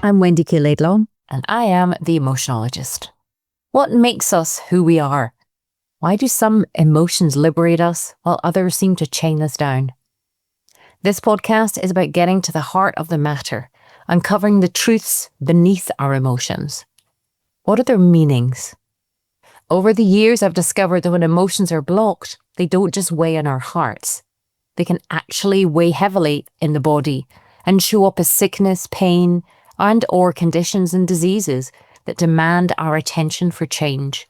I'm Wendy K Laidlaw. And I am the emotionologist. What makes us who we are? Why do some emotions liberate us while others seem to chain us down? This podcast is about getting to the heart of the matter, uncovering the truths beneath our emotions. What are their meanings? Over the years, I've discovered that when emotions are blocked, they don't just weigh on our hearts. They can actually weigh heavily in the body and show up as sickness, pain, and/or conditions and diseases that demand our attention for change.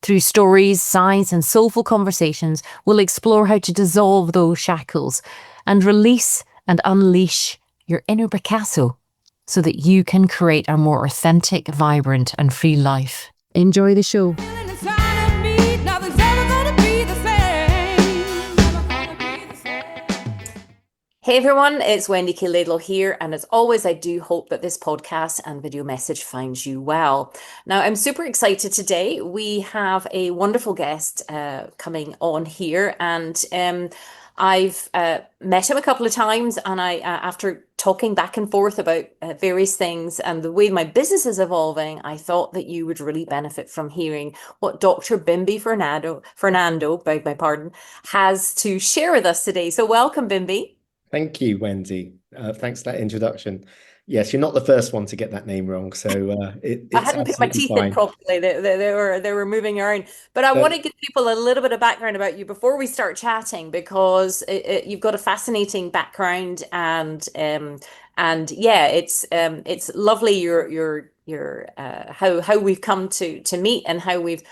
Through stories, science, and soulful conversations, we'll explore how to dissolve those shackles and release and unleash your inner Picasso so that you can create a more authentic, vibrant, and free life. Enjoy the show. Hey everyone, it's Wendy K Laidlaw here, and as always, I do hope that this podcast and video message finds you well. Now, I'm super excited today. We have a wonderful guest coming on here, and I've met him a couple of times, and I, after talking back and forth about various things and the way my business is evolving, I thought that you would really benefit from hearing what Dr. Bimbi Fernando, beg my pardon, has to share with us today. So welcome, Bimbi. Thank you, Wendy. Thanks for that introduction. Yes, you're not the first one to get that name wrong, so it's I hadn't put my teeth in properly. They were moving around. But I want to give people a little bit of background about you before we start chatting, because you've got a fascinating background, and yeah, it's lovely your how we've come to meet, and how we've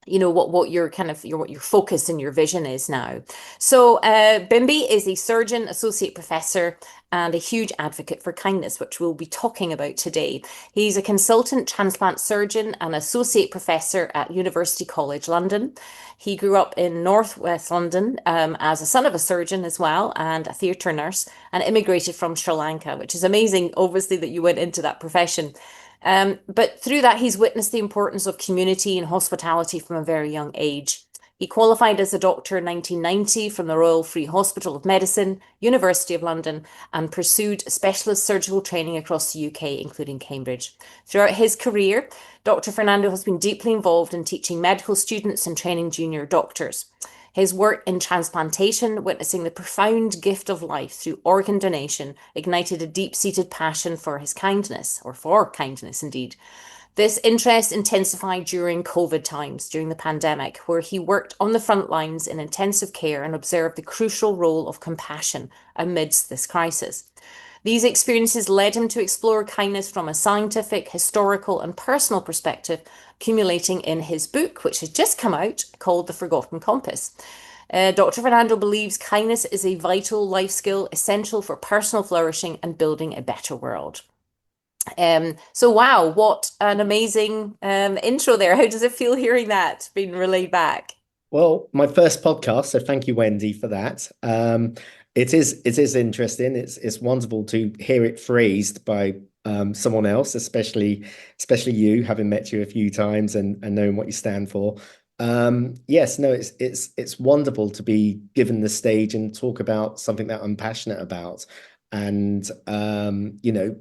what your focus and your vision is now. So Bimbi is a surgeon, associate professor, and a huge advocate for kindness, which we'll be talking about today. He's a consultant transplant surgeon and associate professor at University College London. He grew up in Northwest London as a son of a surgeon as well, and a theatre nurse, and immigrated from Sri Lanka, which is amazing, obviously, that you went into that profession. But through that, he's witnessed the importance of community and hospitality from a very young age. He qualified as a doctor in 1990 from the Royal Free Hospital of Medicine, University of London, and pursued specialist surgical training across the UK, including Cambridge. Throughout his career, Dr. Fernando has been deeply involved in teaching medical students and training junior doctors. His work in transplantation, witnessing the profound gift of life through organ donation, ignited a deep-seated passion for his kindness, or for kindness indeed. This interest intensified during COVID times, during the pandemic, where he worked on the front lines in intensive care and observed the crucial role of compassion amidst this crisis. These experiences led him to explore kindness from a scientific, historical, and personal perspective, accumulating in his book, which has just come out, called The Forgotten Compass. Dr. Fernando believes kindness is a vital life skill essential for personal flourishing and building a better world. So wow, what an amazing intro there. How does it feel hearing that being relayed back? Well, my first podcast, so thank you, Wendy, for that. It is interesting. It's wonderful to hear it phrased by someone else, especially you, having met you a few times and knowing what you stand for. Yes, no, it's wonderful to be given the stage and talk about something that I'm passionate about, and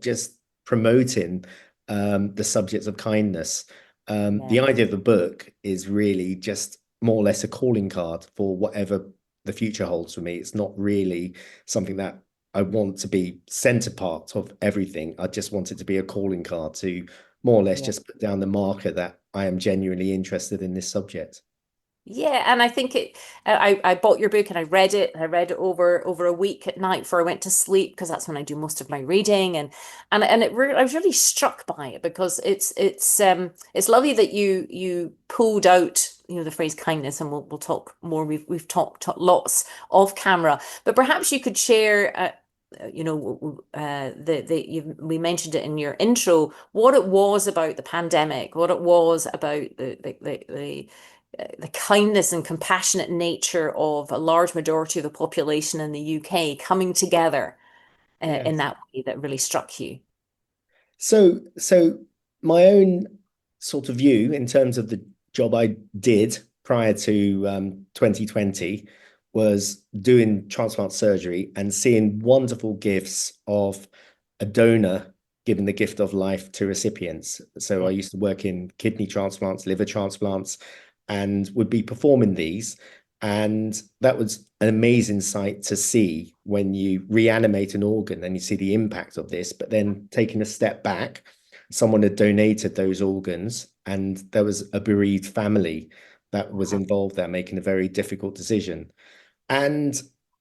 just promoting the subject of kindness. The idea of the book is really just more or less a calling card for whatever the future holds for me. It's not really something that I want to be center part of everything. I just want it to be a calling card to more or less just put down the marker that I am genuinely interested in this subject. Yeah, and I think I bought your book and I read it. I read it over a week at night before I went to sleep, because that's when I do most of my reading, and I was really struck by it, because it's lovely that you pulled out the phrase kindness, and we'll talk more. We've talked lots off camera, but perhaps you could share. We mentioned it in your intro, what it was about the pandemic, what it was about the kindness and compassionate nature of a large majority of the population in the UK coming together in that way that really struck you. So my own sort of view in terms of the job I did prior to 2020 was doing transplant surgery and seeing wonderful gifts of a donor giving the gift of life to recipients. So I Yeah. used to work in kidney transplants, liver transplants, and would be performing these. And that was an amazing sight to see when you reanimate an organ and you see the impact of this. But then taking a step back, someone had donated those organs, and there was a bereaved family that was Uh-huh. involved there making a very difficult decision. And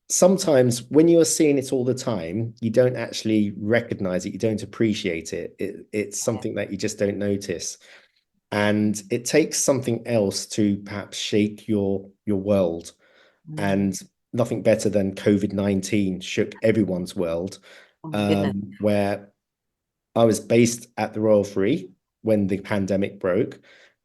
sometimes when you are seeing it all the time, you don't actually recognize it, you don't appreciate it. It's Yeah. something that you just don't notice. And it takes something else to perhaps shake your world. Mm. And nothing better than COVID-19 shook everyone's world, Oh my goodness. where I was based at the Royal Free when the pandemic broke.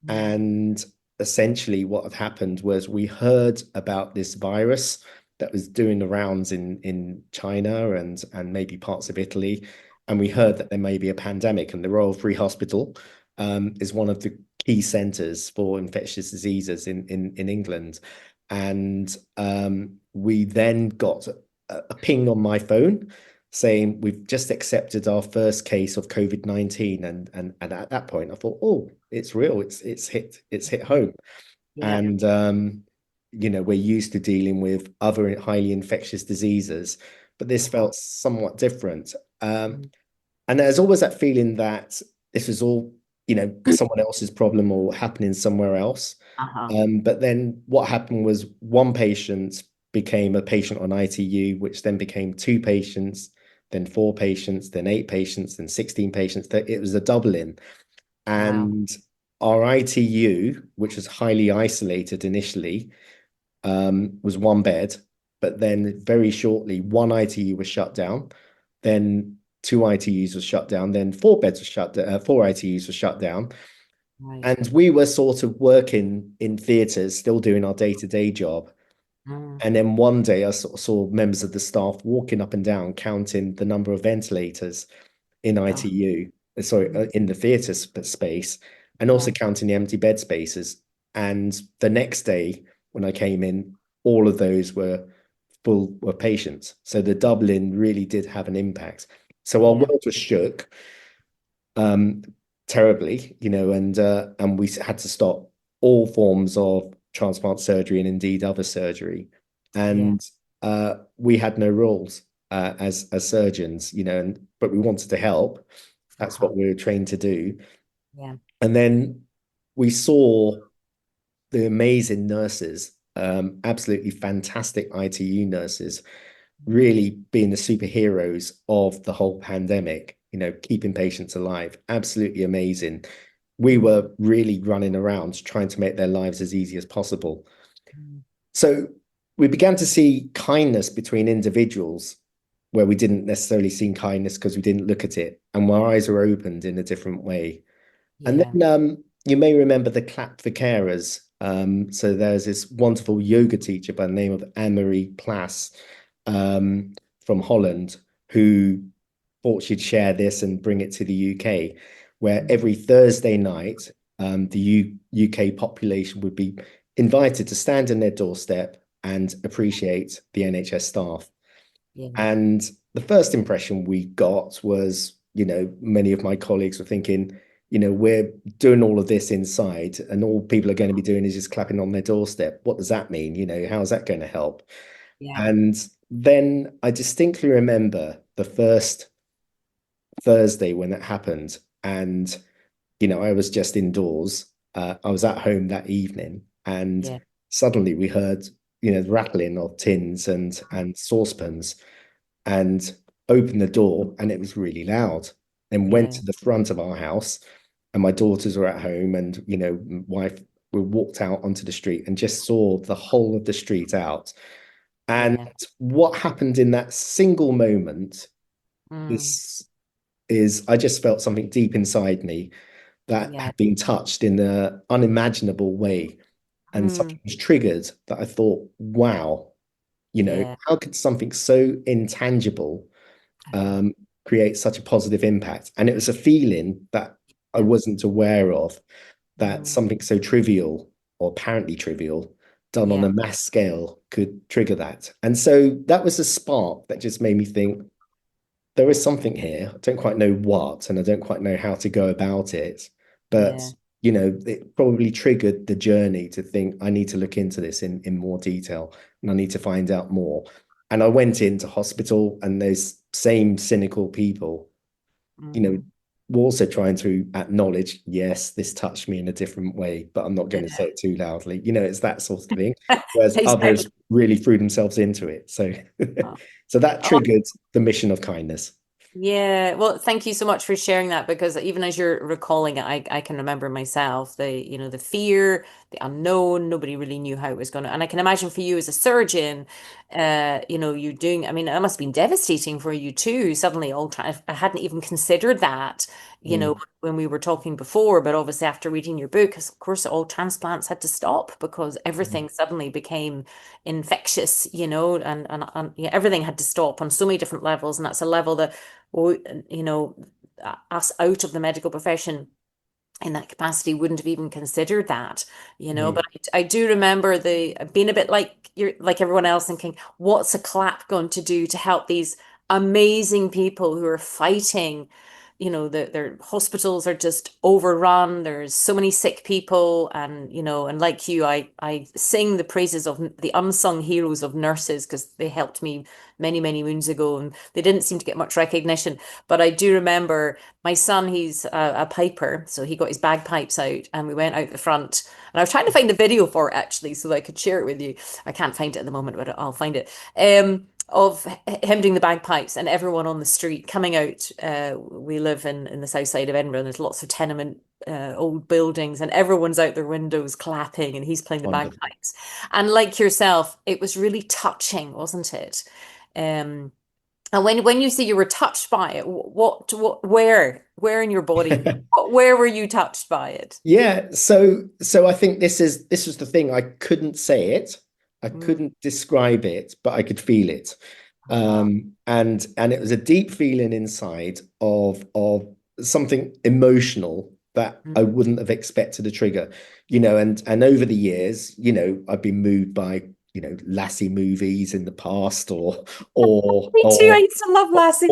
Mm. And essentially, what had happened was we heard about this virus that was doing the rounds in China and maybe parts of Italy. And we Mm. heard that there may be a pandemic, and the Royal Free Hospital is one of the key centers for infectious diseases in England. And we then got a ping on my phone saying we've just accepted our first case of COVID-19. And at that point I thought, oh, it's real, it's hit home. Yeah. And we're used to dealing with other highly infectious diseases, but this Uh-huh. felt somewhat different. Um, Mm. and there's always that feeling that this was all, someone else's problem or happening somewhere else. Uh-huh. But then what happened was one patient became a patient on ITU, which then became two patients, then four patients, then eight patients, then 16 patients. That it was a doubling. Wow. And our ITU, which was highly isolated initially, was one bed, but then very shortly, one ITU was shut down, then two ITUs were shut down, then four beds were shut down, four ITUs were shut down. Right. And we were sort of working in theatres, still doing our day-to-day job. Mm. And then one day I sort of saw members of the staff walking up and down, counting the number of ventilators in Oh. ITU, sorry, Mm. in the theatre space, and also Yeah. counting the empty bed spaces. And the next day, when I came in, all of those were patients. So the doubling really did have an impact. So our Yeah. world was shook, um, terribly, and we had to stop all forms of transplant surgery and indeed other surgery. Yeah. And we had no rules as surgeons, but we wanted to help. That's Uh-huh. what we were trained to do. Yeah. And then we saw the amazing nurses, absolutely fantastic ITU nurses, really being the superheroes of the whole pandemic, keeping patients alive. Absolutely amazing. We Mm. were really running around trying to make their lives as easy as possible. Mm. So we began to see kindness between individuals where we didn't necessarily see kindness because we didn't look at it, and our eyes were opened in a different way. And Yeah. then you may remember the clap for carers. So there's this wonderful yoga teacher by the name of Anne-Marie Plas, from Holland, who thought she'd share this and bring it to the UK, where Mm. every Thursday night, the UK population would be invited to stand on their doorstep and appreciate the NHS staff. Yeah. And the first impression we got was, many of my colleagues were thinking, we're doing all of this inside, and all people are going to be doing is just clapping on their doorstep. What does that mean? How's that going to help? Yeah. And then I distinctly remember the first Thursday when it happened. And, I was just indoors. I was at home that evening, and Yeah. suddenly we heard, the rattling of tins and saucepans, and opened the door, and it was really loud. And went Yeah. to the front of our house, and my daughters were at home, and wife, we walked out onto the street and just saw the whole of the street out. And Yeah. what happened in that single moment Mm. is is I just felt something deep inside me that Yeah. had been touched in an unimaginable way, and Mm. something was triggered that I thought, wow, Yeah. how could something so intangible Uh-huh. create such a positive impact? And it was a feeling that I Yeah. wasn't aware of, that Mm. something so trivial or apparently trivial done on a Yeah. mass scale could trigger that. And so that was a spark that just made me think, there is something here. I don't quite know what, and I don't quite know how to go about it. But, Yeah. it probably triggered the journey to think I need to look into this in more detail and I need to find out more. And I went into hospital, and those same cynical people, you know, Mm. were also trying to acknowledge, yes, this touched me in a different way, but I'm not going to say Yeah. it too loudly. It's that sort of thing. Whereas others Exactly. really threw themselves into it. So, Oh. so that Oh, triggered the mission of kindness. yeah, well, thank you so much for sharing that because even as you're recalling it, I can remember myself the fear, the unknown, nobody really knew how it was going to, and I can imagine for you as a surgeon, you doing, I mean, it must have been devastating for you too. Suddenly, I hadn't even considered that, Mm, when we were talking before, but obviously after reading your book, 'cause of course, all transplants had to stop because mm, everything suddenly became infectious, and yeah, everything had to stop on so many different levels, and that's a level that or us out of the medical profession in that capacity wouldn't have even considered that. mm, But I do remember the being a bit like you're like everyone else thinking, what's a clap going to do to help these amazing people who are fighting? Their hospitals are just overrun. There's so many sick people, and like you, I sing the praises of the unsung heroes of nurses because they helped me many, many moons ago, and they didn't seem to get much recognition. But I do remember my son, he's a piper, so he got his bagpipes out and we went out the front. And I was trying to find the video for it actually so that I could share it with you. I can't find it at the moment, but I'll find it. Of him doing the bagpipes and everyone on the street coming out. We live in the south side of Edinburgh, and there's lots of tenement old buildings, and everyone's out their windows clapping, and he's playing the wonderful. bagpipes. And like yourself, it was really touching, wasn't it? Um, and when you say you were touched by it, where in your body, where were you touched by it? Yeah, so I think this was the thing. I couldn't say it, I Mm. couldn't describe it, but I could feel it. Ah, And it was a deep feeling inside of something emotional that I mm. wouldn't have expected to trigger. And over the years, I've been moved by, Lassie movies in the past, or or Me too. I or used to love Lassie.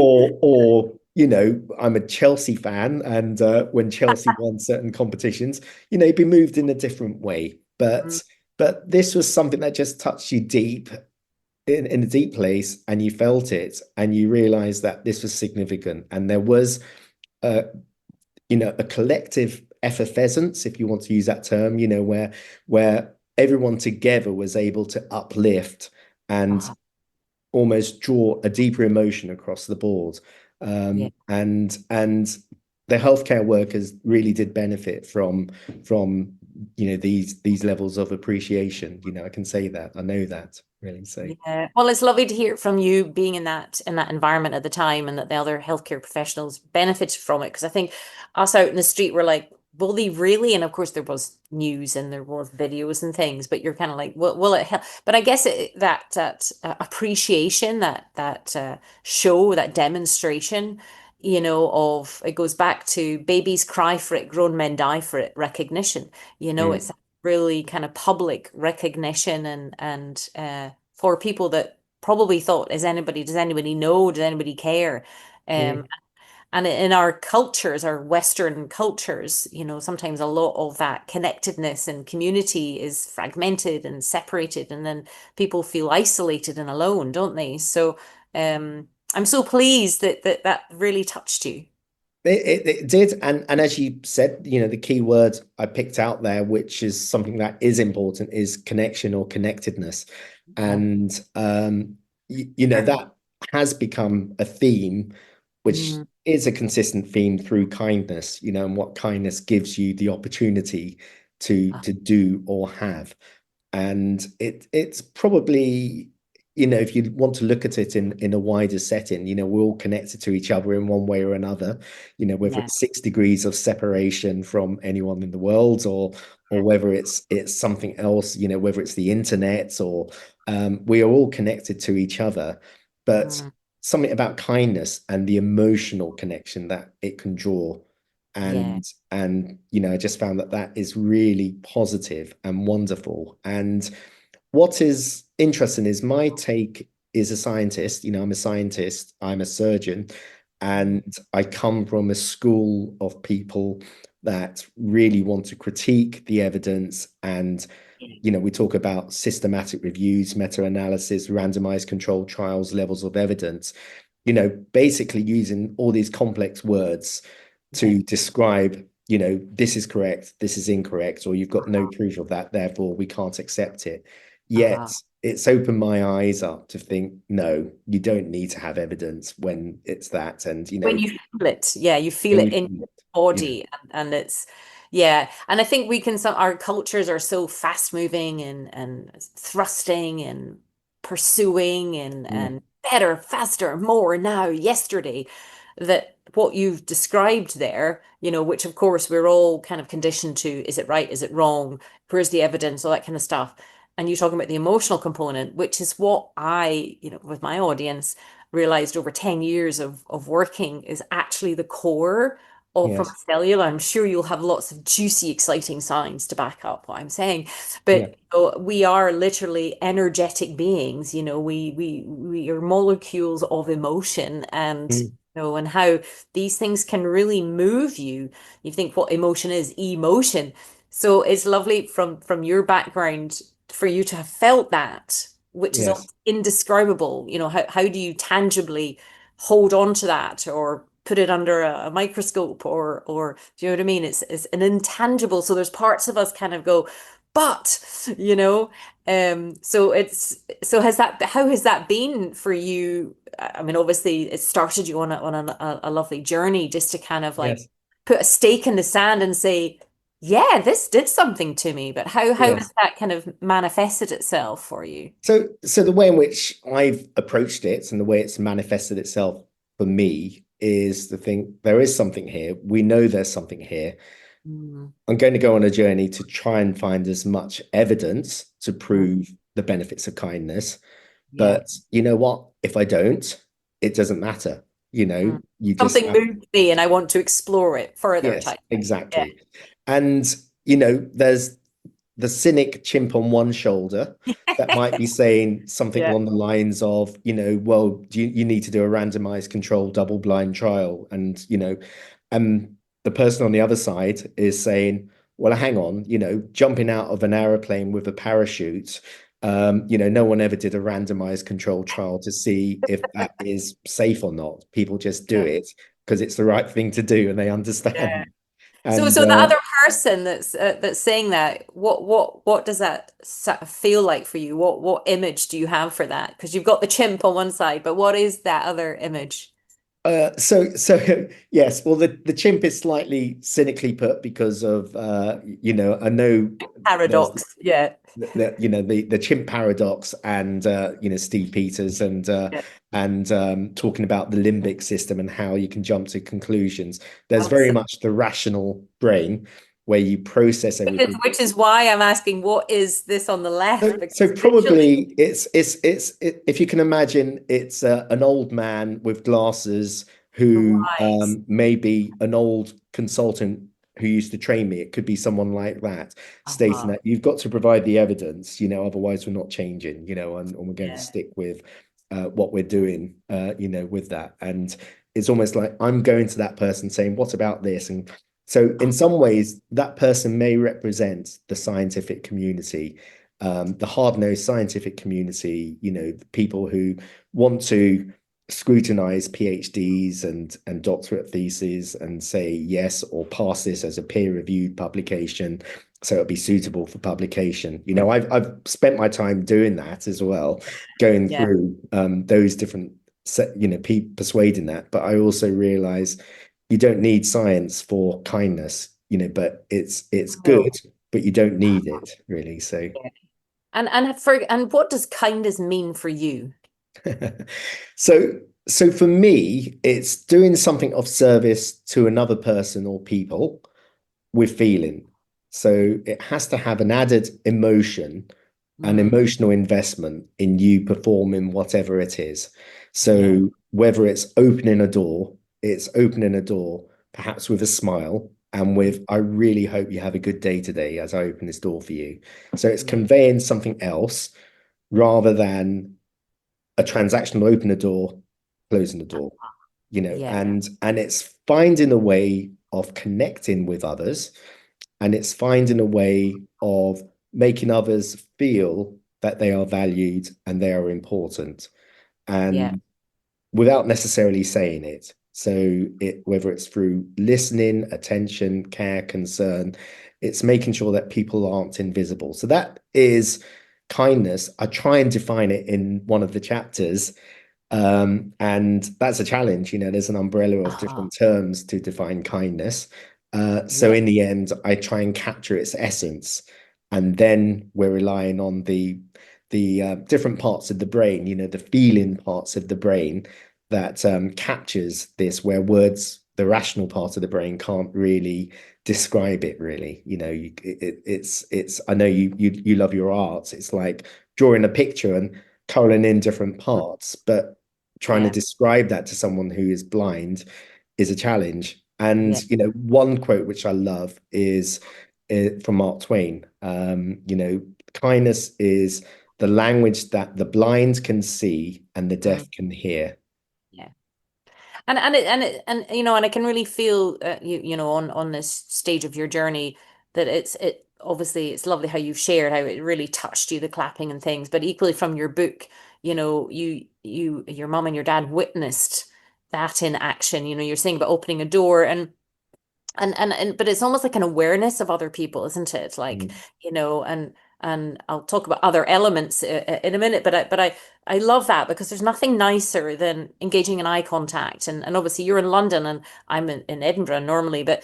I'm a Chelsea fan, and when Chelsea won certain competitions, be moved in a different way. Mm. But this was something that just touched you deep in a deep place, and you felt it, and you realized that this was significant, and there was a a collective effervescence, if you want to use that term, where everyone together was able to uplift and Ah, almost draw a deeper emotion across the board. yeah. And the healthcare workers really did benefit from these levels of appreciation. I can say that. I know that really. So Yeah. Well, it's lovely to hear from you being in that environment at the time and that the other healthcare professionals benefited from it. Because I think us out in the street were like, will they really? And of course there was news and there was videos and things, but you're kind of like, will it help? But I guess that appreciation, that show, that demonstration, of it goes back to babies cry for it, grown men die for it, recognition. It's mm, really kind of public recognition and for people that probably thought, does anybody know? Does anybody care? Um, mm, and in our cultures, our Western cultures, sometimes a lot of that connectedness and community is fragmented and separated, and then people feel isolated and alone, don't they? So, I'm so pleased that really touched you. it did, and as you said, the key word I picked out there, which is something that is important, is connection or connectedness. Yeah. And that has become a theme, which Mm. is a consistent theme through kindness, and what kindness gives you the opportunity to Ah, do or have. And it's probably, if you want to look at it in a wider setting, we're all connected to each other in one way or another, whether yeah. it's 6 degrees of separation from anyone in the world, or whether it's something else, whether it's the internet, or we are all connected to each other. But Mm. something about kindness and the emotional connection that it can draw, Yeah. and I just found that that is really positive and wonderful. And what is interesting is my take is a scientist. I'm a scientist, I'm a surgeon, and I come from a school of people that really want to critique the evidence. And we talk about systematic reviews, meta-analysis, randomized controlled trials, levels of evidence, basically using all these complex words Yeah. to describe, this is correct, this is incorrect, or you've got no proof of that, therefore we can't accept it. Yet Uh-huh. it's opened my eyes up to think, no, you don't need to have evidence when it's that. And, When you feel it, yeah, you feel when it you in feel your it, body, and it's, yeah. And I think we can, some, our cultures are so fast moving and thrusting and pursuing yeah, and better, faster, more now, yesterday, that what you've described there, which of course we're all kind of conditioned to, is it right? Is it wrong? Where's the evidence? All that kind of stuff. And you're talking about the emotional component, which is what I, with my audience, realized over 10 years of working is actually the core of, from a yes, cellular. I'm sure you'll have lots of juicy, exciting science to back up what I'm saying. yeah, But we are literally energetic beings, we are molecules of emotion, and mm, and how these things can really move you. You think what emotion is, emotion. So it's lovely from your background for you to have felt that, which is yes, almost indescribable. How do you tangibly hold on to that or put it under a microscope, or do you know what I mean? It's an intangible. So there's parts of us kind of go, but so how has that been for you? I mean, obviously it started you on a lovely journey, just to kind of like yes, put a stake in the sand and say, yeah, this did something to me. But how has yes. that kind of manifested itself for you? So the way in which I've approached it and the way it's manifested itself for me is to think there is something here. We know there's something here. Mm, I'm going to go on a journey to try and find as much evidence to mm, prove the benefits of kindness. yeah. But you know what? If I don't, it doesn't matter. Mm. You just Something have, moved me and I want to explore it further yes, type thing. Yeah. exactly. And, there's the cynic chimp on one shoulder that might be saying something Yeah. along the lines of, well, you need to do a randomized controlled double blind trial. And, the person on the other side is saying, well, hang on, jumping out of an aeroplane with a parachute, no one ever did a randomized controlled trial to see if that is safe or not. People just do Yeah. it because it's the right thing to do and they Yeah. understand. So, And so the other person that's saying that, what does that feel like for you? What image do you have for that? Because you've got the chimp on one side, but what is that other image? so yes, well the chimp is slightly cynically put because of I know there's Paradox. Yeah. the chimp paradox and Steve Peters Yeah. and talking about the limbic system and how you can jump to conclusions. There's very Absolutely. much the rational brain where you process Which is, everything. which is why I'm asking, what is this on the left? So Because visually, probably if you can imagine it's an old man with glasses who right. may be an old consultant who used to train me. It could be someone like that stating Uh-huh. that you've got to provide the evidence, otherwise we're not changing, and we're going to Yeah. stick with what we're doing, with that. And it's almost like I'm going to that person saying, what about this? And so in some ways, that person may represent the scientific community, the hard-nosed scientific community, the people who want to scrutinize PhDs and doctorate theses and say yes or pass this as a peer-reviewed publication so it'll be suitable for publication. I've spent my time doing that as well, going Yeah. through those different persuading that. But I also realize you don't need science for kindness, but it's good, No. but you don't need it really. So Yeah. And what does kindness mean for you? so so for me, it's doing something of service to another person or people with feeling. So it has to have an added emotion, an Mm, emotional investment in you performing whatever it is. yeah. So whether it's opening a door, perhaps with a smile and Mm, with, I really hope you have a good day today as I open this door for you. So it's yeah. conveying something else rather than a transactional open a door, closing the door, Yeah. and it's finding a way of connecting with others, and it's finding a way of making others feel that they are valued and they are important, Yeah. and without necessarily saying it. So whether it's through listening, attention, care, concern, it's making sure that people aren't invisible. So that is kindness. I try and define it in one of the chapters. And that's a challenge. There's an umbrella of Uh-huh. different terms to define kindness. So Yeah. in the end, I try and capture its essence, and then we're relying on the different parts of the brain, the feeling parts of the brain that captures this, where words, the rational part of the brain, can't really describe it. Really, it's. I know you love your arts. It's like drawing a picture and coloring in different parts, but trying to Yeah. describe that to someone who is blind is a challenge. And Yeah. one quote which I love is from Mark Twain. Kindness is the language that the blind can see and the Mm, deaf can hear. yeah. And and I can really feel on this stage of your journey that it obviously it's lovely how you've shared how it really touched you, the clapping and things, but equally from your book, your mom and your dad witnessed that in action. You're saying about opening a door and but it's almost like an awareness of other people, isn't it? Like, Mm. and I'll talk about other elements in a minute, but I love that because there's nothing nicer than engaging in eye contact. And obviously you're in London and I'm in Edinburgh normally, but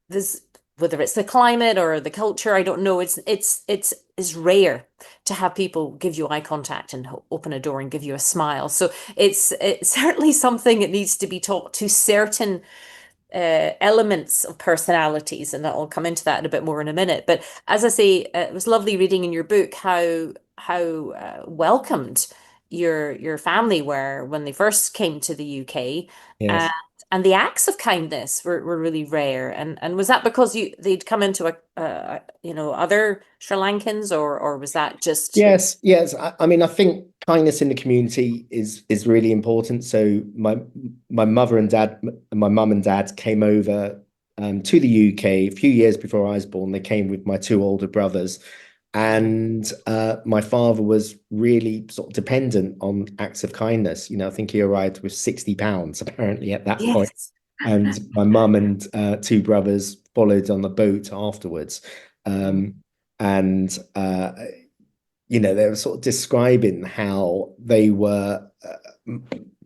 there's whether it's the climate or the culture, I don't know. It's rare to have people give you eye contact and open a door and give you a smile. So it's certainly something that needs to be taught to certain elements of personalities, and that will come into that in a bit more in a minute. But as I say, it was lovely reading in your book how welcomed your family were when they first came to the UK, and Yes. and the acts of kindness were really rare. And was that because they'd come into other Sri Lankans, or was that just Yes, yes. I mean, I think kindness in the community is really important. So my mother and dad, my mum and dad came over to the UK a few years before I was born. They came with my two older brothers, and my father was really sort of dependent on acts of kindness. I think he arrived with £60 apparently at that point, yes. and my mum and two brothers followed on the boat afterwards. Mm, And they were sort of describing how they were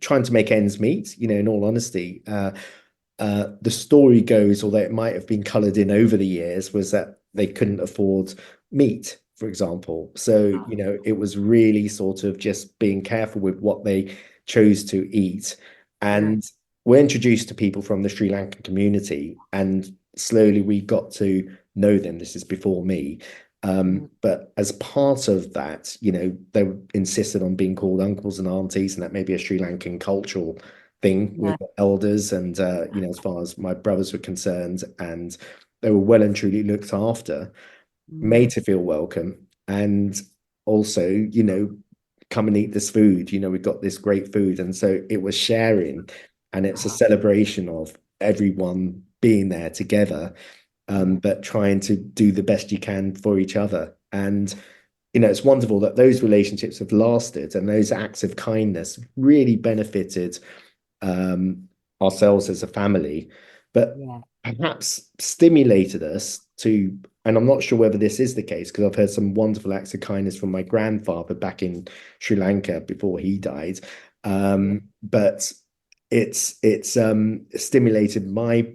trying to make ends meet, in all honesty. The story goes, although it might have been coloured in over the years, was that they couldn't afford meat, for example. So, it was really sort of just being careful with what they chose to eat. sure. And we're introduced to people from the Sri Lankan community, and slowly we got to know them. This is before me. Mm, But as part of that, they insisted on being called uncles and aunties, and that may be a Sri Lankan cultural thing yeah. with elders. And as far as my brothers were concerned, and they were well and truly looked after, Mm, made to feel welcome, and also, come and eat this food. We've got this great food, and so it was sharing, and it's a uh, celebration of everyone being there together, yeah. but trying to do the best you can for each other. And, it's wonderful that those relationships have lasted, and those acts of kindness really benefited ourselves as a family, but Yeah. perhaps stimulated us to, and I'm not sure whether this is the case because I've heard some wonderful acts of kindness from my grandfather back in Sri Lanka before he died. Yeah. But it's stimulated my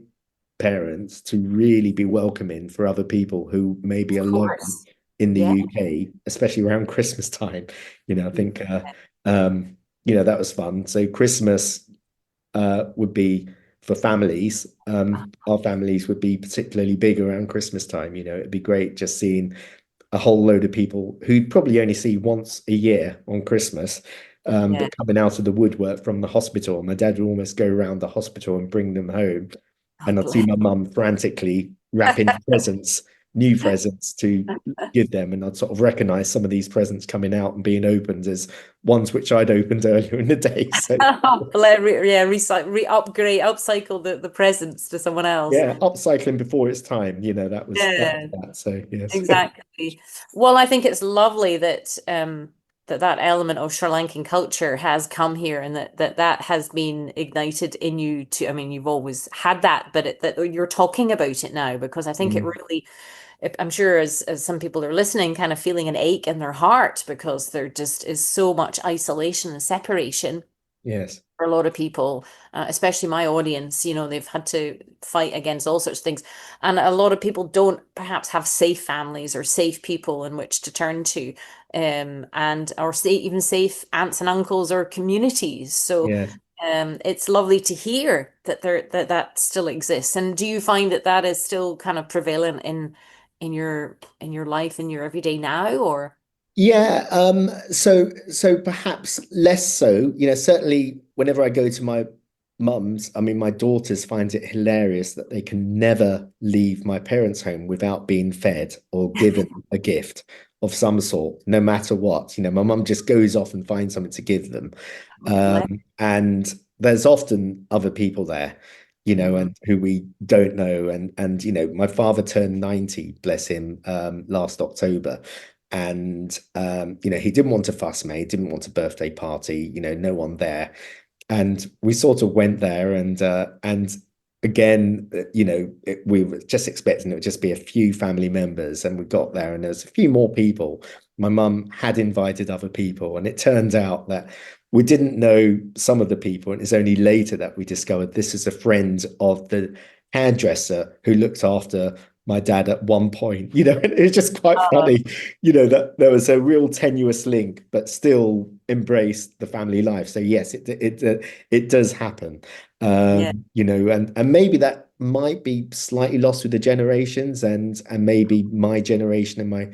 parents to really be welcoming for other people who may be Of alone course. in the Yeah. UK, especially around Christmas time. I Yeah. think that was fun. So Christmas would be for families. Our families would be particularly big around Christmas time. It'd be great just seeing a whole load of people who'd probably only see once a year on Christmas, Yeah. but coming out of the woodwork from the hospital. My dad would almost go around the hospital and bring them home. Oh, And I'd see bless. my mum frantically wrapping presents new presents to give them, and I'd sort of recognize some of these presents coming out and being opened as ones which I'd opened earlier in the day. So Yeah, upgrade, upcycle the presents to someone else. yeah, upcycling before its time, that was Yeah, that. So yes. exactly. Well, I think it's lovely that that element of Sri Lankan culture has come here and that has been ignited in you to, I mean, you've always had that, but that you're talking about it now because I think it Mm, really, I'm sure as some people are listening, kind of feeling an ache in their heart because there just is so much isolation and separation yes. for a lot of people, especially my audience. They've had to fight against all sorts of things. And a lot of people don't perhaps have safe families or safe people in which to turn to, and or say even safe aunts and uncles or communities. So Yes. it's lovely to hear that still exists. And do you find that that is still kind of prevalent in your life in your everyday now, or? Yeah, so perhaps less so. Certainly whenever I go to my mum's, I mean my daughters find it hilarious that they can never leave my parents' home without being fed or given a gift of some sort, no matter what. My mum just goes off and finds something to give them. Bless. And there's often other people there, Mhm. and who we don't know. And my father turned 90, bless him, last October. And he didn't want a fuss made, didn't want a birthday party, no one there. And we sort of went there, and again, we were just expecting it would just be a few family members, and we got there and there was a few more people. My mum had invited other people, and it turned out that we didn't know some of the people, and it's only later that we discovered this is a friend of the hairdresser who looked after my dad at one point. And it was just quite Uh, funny, that there was a real tenuous link, but still embraced the family life. So yes, it does happen. yeah. And maybe that might be slightly lost with the generations, and maybe my generation and my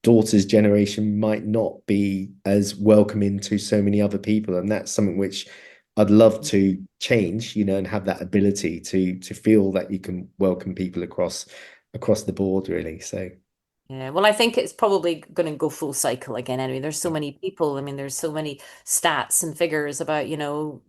daughter's generation might not be as welcoming to so many other people, and that's something which I'd love to change, and have that ability to feel that you can welcome people across the board, really. So Yeah, well, I think it's probably going to go full cycle again anyway. There's so many people. I mean, there's so many stats and figures about,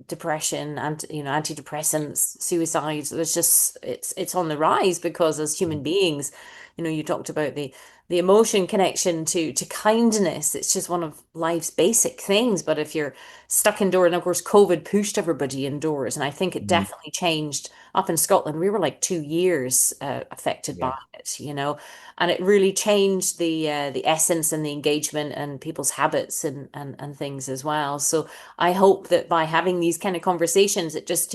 depression and, antidepressants, suicides. There's just it's on the rise because as human beings, you talked about the emotion connection to kindness. It's just one of life's basic things. But if you're stuck indoors, and of course, COVID pushed everybody indoors, and I think it mm, definitely changed up in Scotland. We were like 2 years affected yeah, by it. And it really changed the essence and the engagement and people's habits and things as well. So I hope that by having these kind of conversations, it just,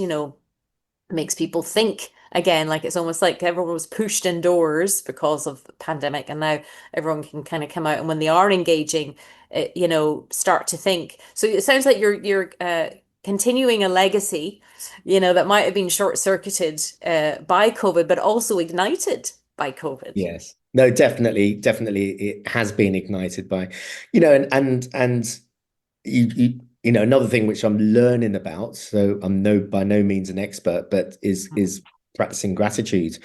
makes people think again. Like it's almost like everyone was pushed indoors because of the pandemic, and now everyone can kind of come out, and when they are engaging, start to think. So it sounds like you're continuing a legacy, that might have been short-circuited by COVID, but also ignited by COVID. yes. No, definitely it has been ignited by, and another thing which I'm learning about, so I'm no by no means an expert, but is practicing gratitude.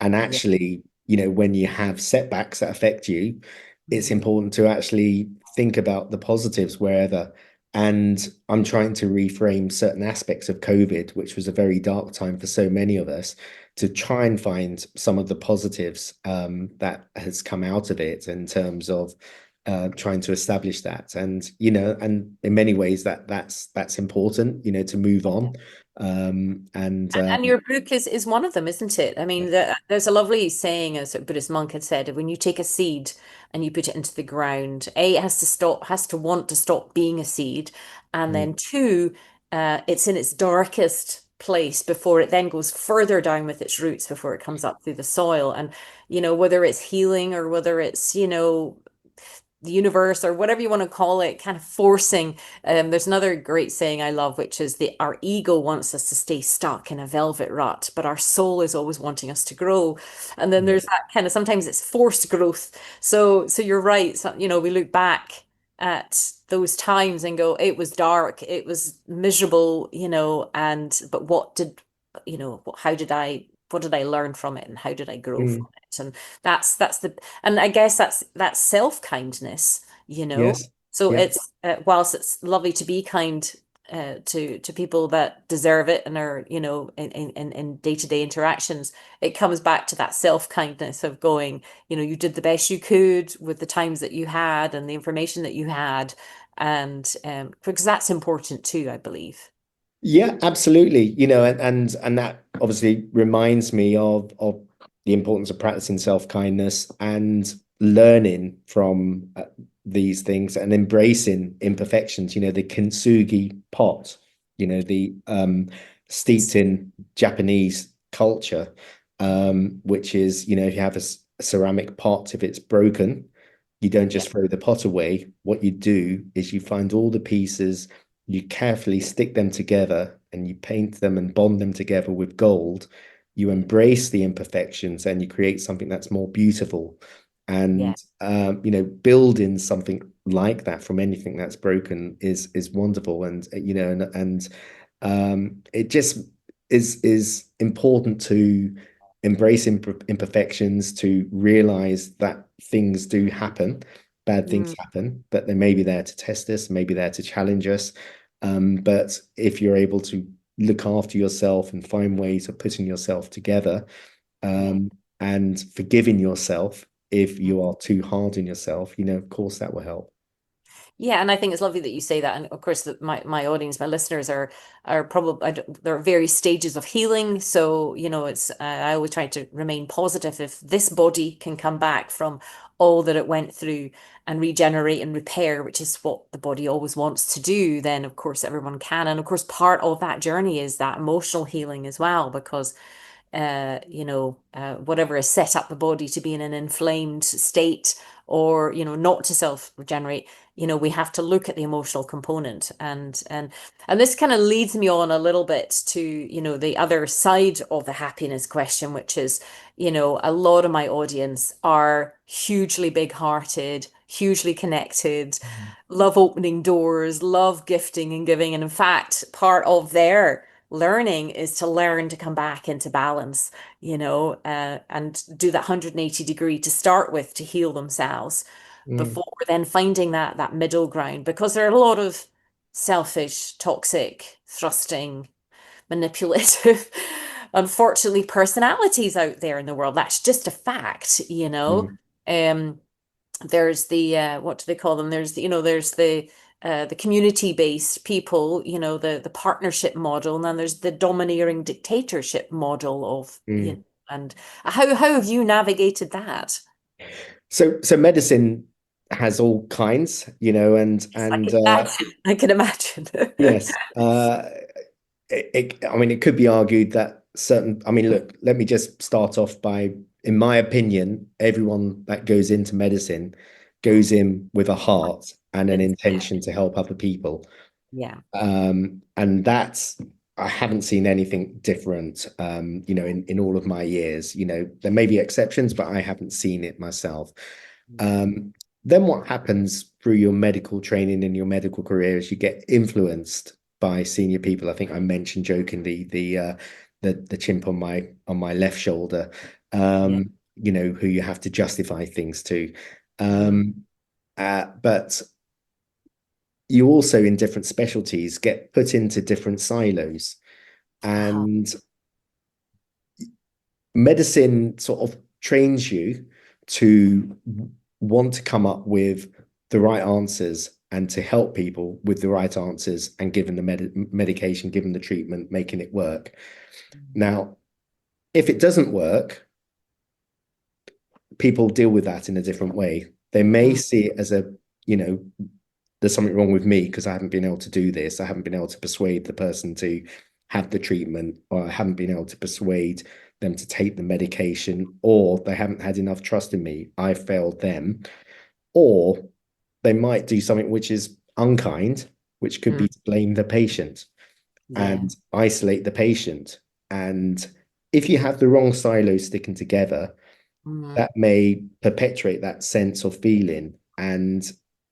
And Yeah. actually, when you have setbacks that affect you, it's Mhm. important to actually think about the positives wherever. And I'm trying to reframe certain aspects of COVID, which was a very dark time for so many of us, to try and find some of the positives that has come out of it in terms of trying to establish that. And in many ways that's important, to move on. And And your book is one of them, isn't it? I mean, there's a lovely saying, as a Buddhist monk had said, when you take a seed and you put it into the ground, A, it has to want to stop being a seed, and mm, then two, it's in its darkest place before it then goes further down with its roots before it comes up through the soil. And whether it's healing or whether it's the universe or whatever you want to call it, kind of forcing. There's another great saying I love, which is our ego wants us to stay stuck in a velvet rut, but our soul is always wanting us to grow. And then yeah, there's that kind of sometimes it's forced growth. So you're right. So, we look back at those times and go, it was dark, it was miserable, and but what did how did I what did I learn from it and how did I grow from Mm. it? And that's the and I guess that's self-kindness, you know. Yes. So Yeah. it's whilst it's lovely to be kind to people that deserve it and are, you know, in day-to-day interactions, it comes back to that self-kindness of going, you know, you did the best you could with the times that you had and the information that you had, and because that's important too, I believe. Yeah, absolutely. You know, and that obviously reminds me of the importance of practicing self-kindness and learning from these things and embracing imperfections. You know, the kintsugi pot, you know, the steeped in Japanese culture, which is, you know, if you have a ceramic pot, if it's broken, you don't Yeah, just throw the pot away. What you do is you find all the pieces, you carefully stick them together and you paint them and bond them together with gold. You embrace the imperfections and you create something that's more beautiful. yeah, And you know, building something like that from anything that's broken is wonderful. And you know, and it just is important to embrace imperfections, to realize that things do happen, bad things mm, happen, but they may be there to test us, maybe there to challenge us. But if you're able to look after yourself and find ways of putting yourself together, yeah. um, and forgiving yourself if Mm. you are too hard on yourself, you know, of course that will help. Yeah, and I think it's lovely that you say that. And of course, that my audience, my listeners are probably there are various stages of healing. So you know, it's I always try to remain positive. If this body can come back from all that it went through and regenerate and repair, which is what the body always wants to do, then of course everyone can. And of course, part of that journey is that emotional healing as well, because you know, whatever has set up the body to be in an inflamed state or, you know, not to self-regenerate, you know, we have to look at the emotional component. And this kind of leads me on a little bit to, you know, the other side of the happiness question, which is, you know, a lot of my audience are hugely big-hearted, hugely connected, love opening doors, love gifting and giving. And in fact, part of their learning is to learn to come back into balance, you know, and do that 180 degree to start with to heal themselves Mm, before then finding that middle ground, because there are a lot of selfish, toxic, thrusting, manipulative, unfortunately, personalities out there in the world. That's just a fact, you know. mm, Um, there's the what do they call them? There's the, you know, there's the community-based people, you know, the partnership model, and then there's the domineering dictatorship model of, you know, mm. and how have you navigated that? So medicine has all kinds, you know, Yes, I can imagine. I can imagine. yes, I mean, it could be argued that certain, I mean, look, let me just start off by, in my opinion, everyone that goes into medicine goes in with a heart and an Yeah, intention to help other people. yeah. And that's, I haven't seen anything different, you know, in all of my years. You know, there may be exceptions, but I haven't seen it myself. Um, then what happens through your medical training and your medical career is you get influenced by senior people. I think I mentioned jokingly the chimp on my left shoulder, Yeah. you know, who you have to justify things to. Mm. Um, but you also in different specialties get put into different silos, Uh-huh. and medicine sort of trains you to want to come up with the right answers and to help people with the right answers and given the medication, given the treatment, making it work. Now, if it doesn't work, people deal with that in a different way. They may Mm. see it as a, you know, there's something wrong with me because I haven't been able to do this. I haven't been able to persuade the person to have the treatment, or I haven't been able to persuade them to take the medication, or they haven't had enough trust in me. I failed them. Or they might do something which is unkind, which could Mm. be to blame the patient Yeah. and isolate the patient. And if you have the wrong silos sticking together, Mm. that may perpetuate that sense of feeling. And,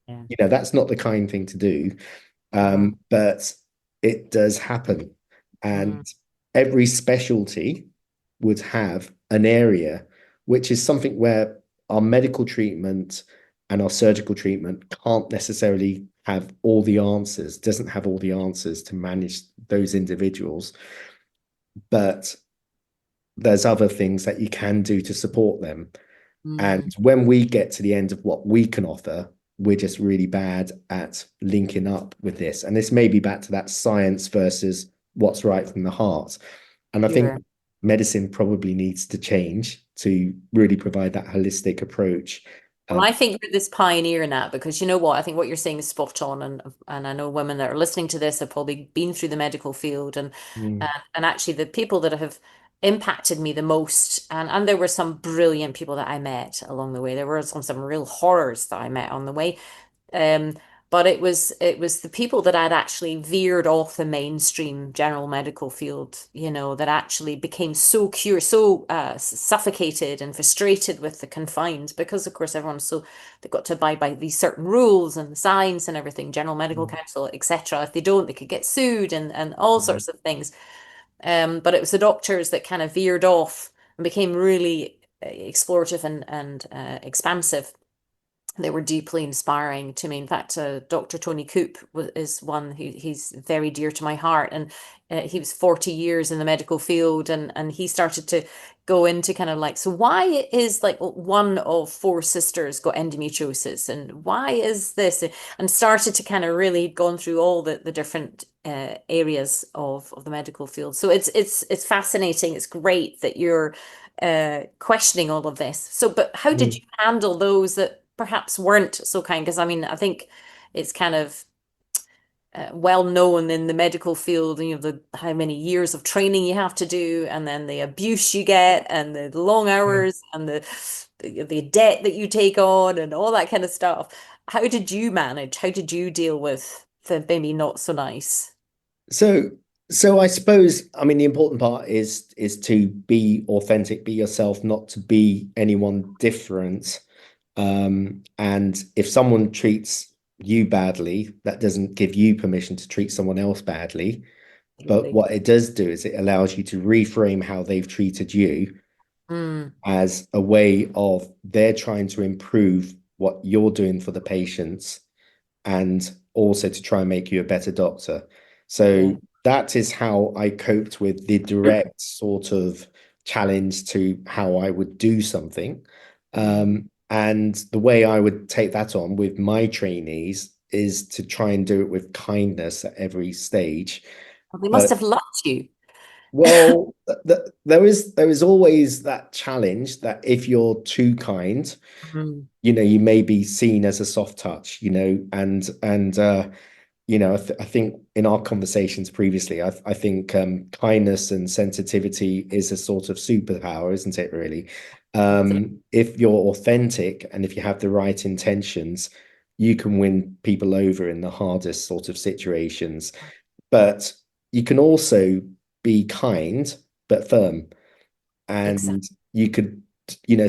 Yeah. you know, that's not the kind thing to do. Mm. But it does happen. Mm. And every specialty would have an area which is something where our medical treatment and our surgical treatment can't necessarily have all the answers, doesn't have all the answers to manage those individuals, but there's other things that you can do to support them. And Mm, when we get to the end of what we can offer, we're just really bad at linking up with this. And this may be back to that science versus what's right from the heart. And I think sure. medicine probably needs to change to really provide that holistic approach. Well, Um, I think you're this pioneer in that because you know what? I think what you're saying is spot on, and I know women that are listening to this have probably been through the medical field, mm, and actually the people that have impacted me the most, and there were some brilliant people that I met along the way. There were some real horrors that I met on the way. Um, but it was the people that I'd actually veered off the mainstream general medical field, that actually became so curious, so suffocated and frustrated with the confines because, of course, they've got to abide by these certain rules and science and everything, General Medical mm, Council, etc. If they don't, they could get sued and all mm. sorts of things. But it was the doctors that kind of veered off and became really explorative and expansive. They were deeply inspiring to me. In fact, Dr. Tony Coop is one who he's very dear to my heart, and he was 40 years in the medical field, and he started to go into kind of like, so why is like one of four sisters got endometriosis, and why is this, and started to kind of really gone through all the different areas of the medical field. So it's fascinating. It's great that you're questioning all of this. So, but how did you Mm. handle those that perhaps weren't so kind? Because I mean, I think it's kind of well known in the medical field, the how many years of training you have to do, and then the abuse you get, and the long Yeah. hours, and the debt that you take on, and all that kind of stuff. How did you manage? How did you deal with the maybe not so nice? So, so I suppose, I mean, the important part is to be authentic, be yourself, not to be anyone different. And if someone treats you badly, that doesn't give you permission to treat someone else badly. But Absolutely. what it does do is it allows you to reframe how they've treated you Mm, as a way of they're trying to improve what you're doing for the patients and also to try and make you a better doctor. So yeah. that is how I coped with the direct sort of challenge to how I would do something. Mm. And the way I would take that on with my trainees is to try and do it with kindness at every stage. Well, they must But have loved you. well, there is always that challenge that if you're too kind, Mm, you may be seen as a soft touch, and I think in our conversations previously, I think kindness and sensitivity is a sort of superpower, isn't it, really? absolutely. If you're authentic and if you have the right intentions, you can win people over in the hardest sort of situations. But you can also be kind but firm, Exactly. and you could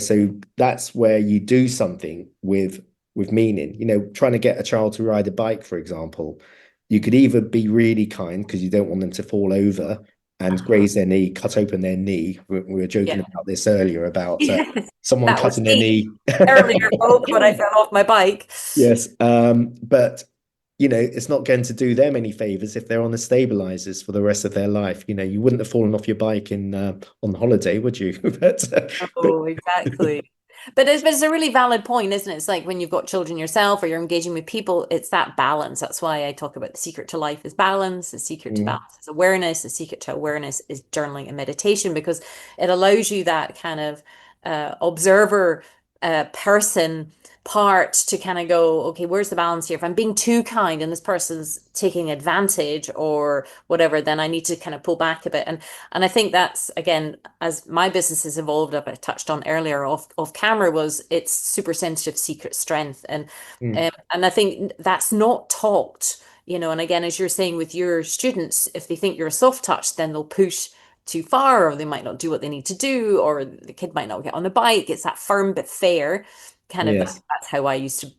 so that's where you do something with meaning, trying to get a child to ride a bike, for example. You could either be really kind because you don't want them to fall over and Uh-huh. graze their knee, cut open their knee. We were joking Yeah. about this earlier about Yes. someone That was cutting their me knee. earlier, folks, when I fell off my bike. Yes, but it's not going to do them any favors if they're on the stabilizers for the rest of their life. You wouldn't have fallen off your bike in on holiday, would you? But Oh, exactly. But it's a really valid point, isn't it? It's like when you've got children yourself or you're engaging with people, it's that balance. That's why I talk about the secret to life is balance. The secret to mm, balance is awareness. The secret to awareness is journaling and meditation because it allows you that kind of observer person part to kind of go, okay, where's the balance here? If I'm being too kind and this person's taking advantage or whatever, then I need to kind of pull back a bit. And I think that's again, as my business has evolved, up I touched on earlier off camera, was its super sensitive secret strength. mm, And I think that's not taught, and again, as you're saying with your students, if they think you're a soft touch, then they'll push too far, or they might not do what they need to do, or the kid might not get on the bike. It's that firm but fair kind of yes. that's how I used to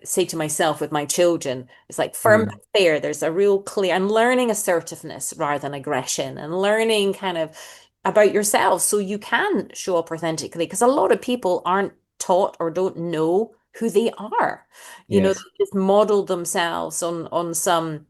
say to myself with my children. It's like firm Mm, but fair. There's a real clear and learning assertiveness rather than aggression and learning kind of about yourself so you can show up authentically. Because a lot of people aren't taught or don't know who they are. They Yes. just model themselves on some,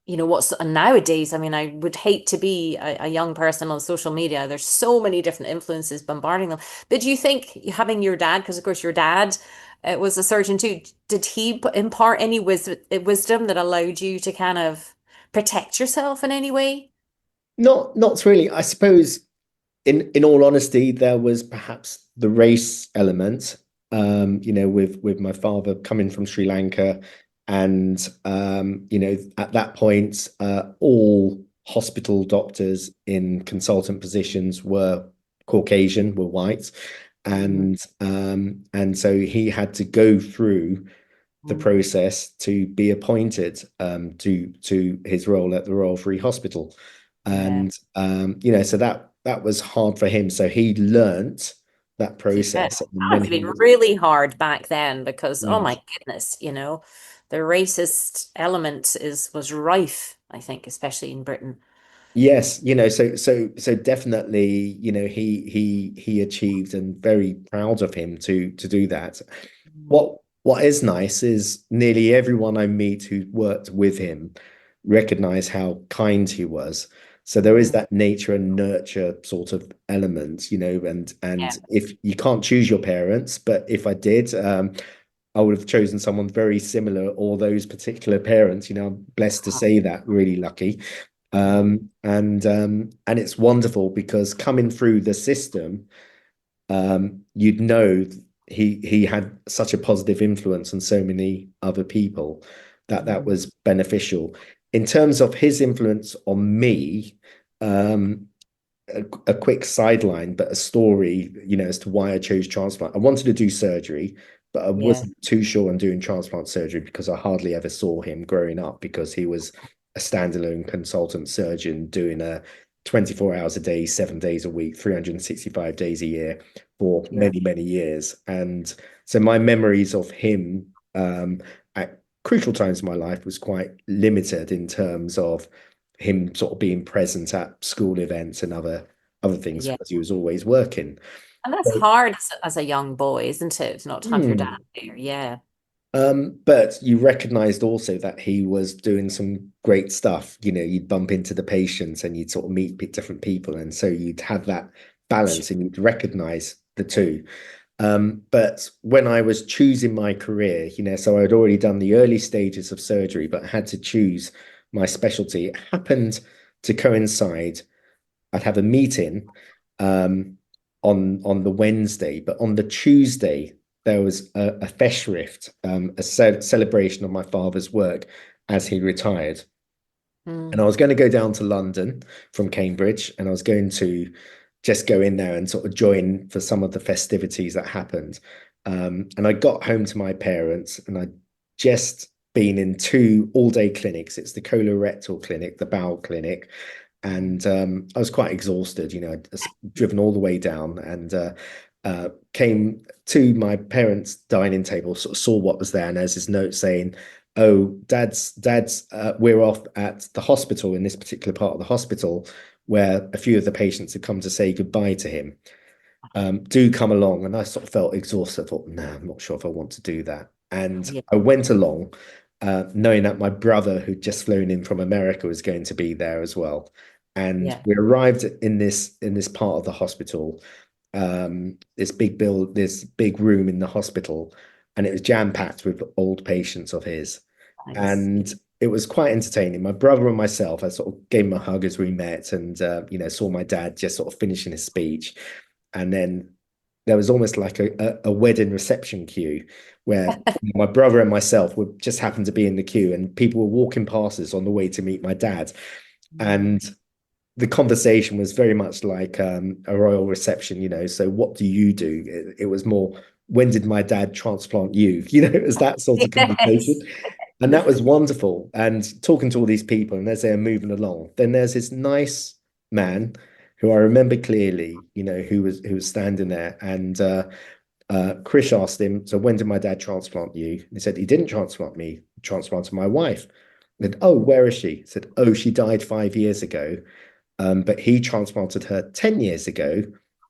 what's and nowadays, I mean, I would hate to be a young person on social media. There's so many different influences bombarding them. But do you think having your dad, because of course your dad was a surgeon too, did he impart any wisdom that allowed you to kind of protect yourself in any way? Not really. I suppose in all honesty, there was perhaps the race element, with my father coming from Sri Lanka, and at that point, all hospital doctors in consultant positions were Caucasian, were white, Mm, and so he had to go through the mm, process to be appointed to his role at the Royal Free Hospital. yeah. And so that was hard for him. So he learnt that Yeah, that process. And when must have he been was really hard back then because, oh yes, my goodness, the racist element is was rife, I think, especially in Britain. yes, so definitely, he achieved, and very proud of him to do that. Mm, What is nice is nearly everyone I meet who worked with him recognize how kind he was. So there is mm, that nature and nurture sort of element, and yeah, if you can't choose your parents, but if I did, I would have chosen someone very similar, or those particular parents. I'm blessed to say that, really lucky. yeah, And it's wonderful because coming through the system, you'd know he had such a positive influence on so many other people that mm, was beneficial. In terms of his influence on me, um, a quick sideline, but a story, as to why I chose transplant. I wanted to do surgery, but I yeah, wasn't too sure on doing transplant surgery because I hardly ever saw him growing up, because he was a standalone consultant surgeon doing 24 hours a day, 7 days a week, 365 days a year for yeah, many, many years. And so my memories of him at crucial times in my life was quite limited in terms of him sort of being present at school events and other things, yeah. because he was always working. And that's So, hard as a young boy, isn't it? To not have your dad hmm. there. Yeah, But you recognized also that he was doing some great stuff. You'd bump into the patients and you'd sort of meet different people. And so you'd have that balance and you'd recognize the two. But when I was choosing my career, so I'd already done the early stages of surgery, but I had to choose my specialty. It happened to coincide. I'd have a meeting um, on the Wednesday, but on the Tuesday there was a Festschrift, a celebration of my father's work as he retired. And mm, I was going to go down to London from Cambridge, and I was going to just go in there and sort of join for some of the festivities that happened. And I got home to my parents, and I'd just been in two all-day clinics. It's the colorectal clinic, the bowel clinic, and I was quite exhausted. I'd driven all the way down, and came to my parents' dining table, sort of saw what was there, and there's this note saying, "Oh, dad's, we're off at the hospital, in this particular part of the hospital, where a few of the patients had come to say goodbye to him. Do come along." And I sort of felt exhausted. I thought, no, I'm not sure if I want to do that. And yeah, I went along, knowing that my brother, who'd just flown in from America, was going to be there as well. And yeah. we arrived in this part of the hospital, this big room in the hospital, and it was jam-packed with old patients of his. Nice. Yeah, And it was quite entertaining. My brother and myself, I sort of gave him a hug as we met, and saw my dad just sort of finishing his speech. And then there was almost like a wedding reception queue, where my brother and myself would just happen to be in the queue, and people were walking past us on the way to meet my dad. mm, And the conversation was very much like a royal reception. So what do you do? It was more, when did my dad transplant you? It was that sort of conversation. yes. And that was wonderful. And talking to all these people, and as they're moving along, then there's this nice man who I remember clearly, who was standing there. And Chris asked him, "So when did my dad transplant you?" And he said, "He didn't transplant me, he transplanted my wife." And said, "Oh, where is she?" He said, "Oh, she died 5 years ago." but he transplanted her 10 years ago.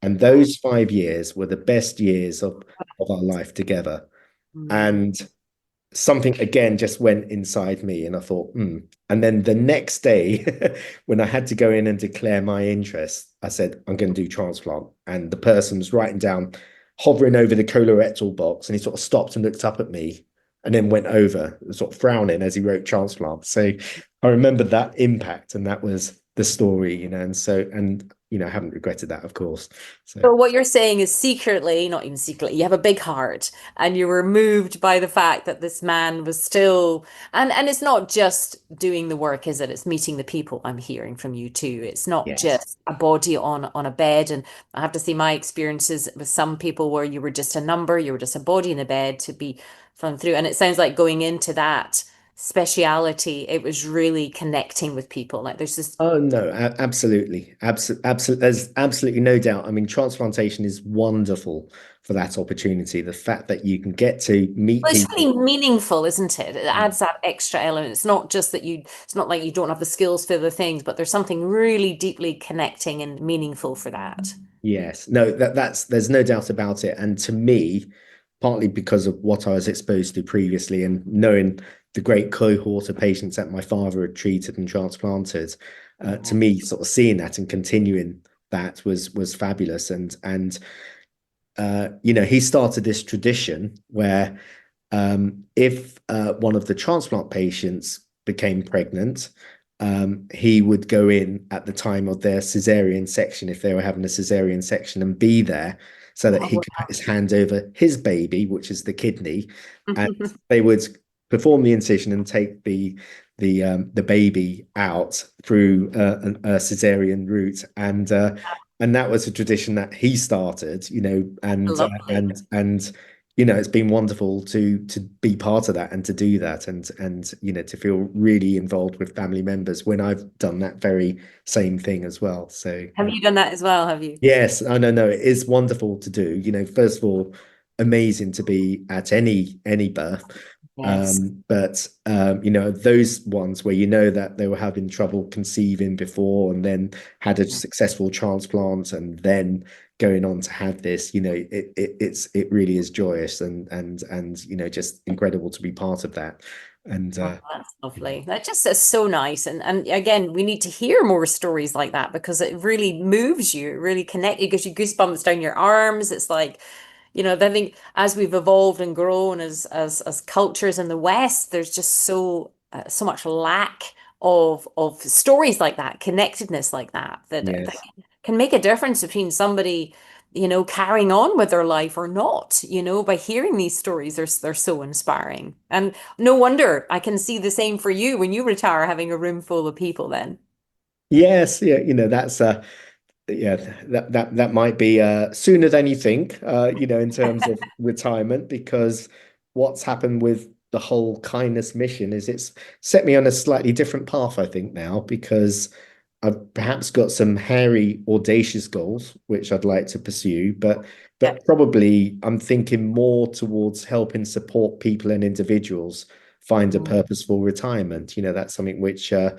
And those 5 years were the best years of our life together. Mm. And something again just went inside me, and I thought, hmm. And then the next day, when I had to go in and declare my interest, I said, I'm going to do transplant. And the person was writing down, hovering over the colorectal box, and he sort of stopped and looked up at me and then went over, sort of frowning as he wrote transplant. So I remembered that impact, and that was the story, and so, and I haven't regretted that, of course. So So what you're saying is secretly, not even secretly, you have a big heart and you were moved by the fact that this man was still, and it's not just doing the work, is it? It's meeting the people. I'm hearing from you too. It's not yes. just a body on a bed. And I have to see my experiences with some people where you were just a number, you were just a body in a bed to be from through. And it sounds like going into that speciality, it was really connecting with people. Like there's this. Oh no, absolutely, absolutely. There's absolutely no doubt. I mean, transplantation is wonderful for that opportunity. The fact that you can get to meet Well, it's people. really meaningful, isn't it? It adds that extra element. It's not just that it's not like you don't have the skills for the things, but there's something really deeply connecting and meaningful for that. Yes, no, there's no doubt about it. And to me, partly because of what I was exposed to previously and knowing the great cohort of patients that my father had treated and transplanted, to Yeah. me, sort of seeing that and continuing that was fabulous. And he started this tradition where if one of the transplant patients became pregnant, he would go in at the time of their cesarean section if they were having a cesarean section and be there so that he Oh, could put his hand over his baby, which is the kidney, and wow. they would perform the incision and take the baby out through a cesarean route, and that was a tradition that he started, Lovely. it's been wonderful to be part of that and to do that and to feel really involved with family members when I've done that very same thing as well. So Have you done that as well, have you? yes, I know, no, it is wonderful to do. First of all, amazing to be at any birth. Yes. But those ones where that they were having trouble conceiving before and then had a successful transplant and then going on to have this, it really is joyous and just incredible to be part of that. And Oh, that's lovely. That just is so nice. And again, we need to hear more stories like that because it really moves you. It really connects you, gives you goosebumps down your arms. It's like, I think as we've evolved and grown as cultures in the West, there's just so much lack of stories like that, connectedness like that yes. can make a difference between somebody, carrying on with their life or not, by hearing these stories, they're so inspiring. And no wonder I can see the same for you when you retire, having a room full of people then. Yes, yeah, that's yeah, that might be sooner than you think, in terms of retirement, because what's happened with the whole kindness mission is it's set me on a slightly different path, I think, now, because I've perhaps got some hairy, audacious goals which I'd like to pursue, but Yeah. probably I'm thinking more towards helping support people and individuals find a Mm. purposeful retirement. That's something which I'll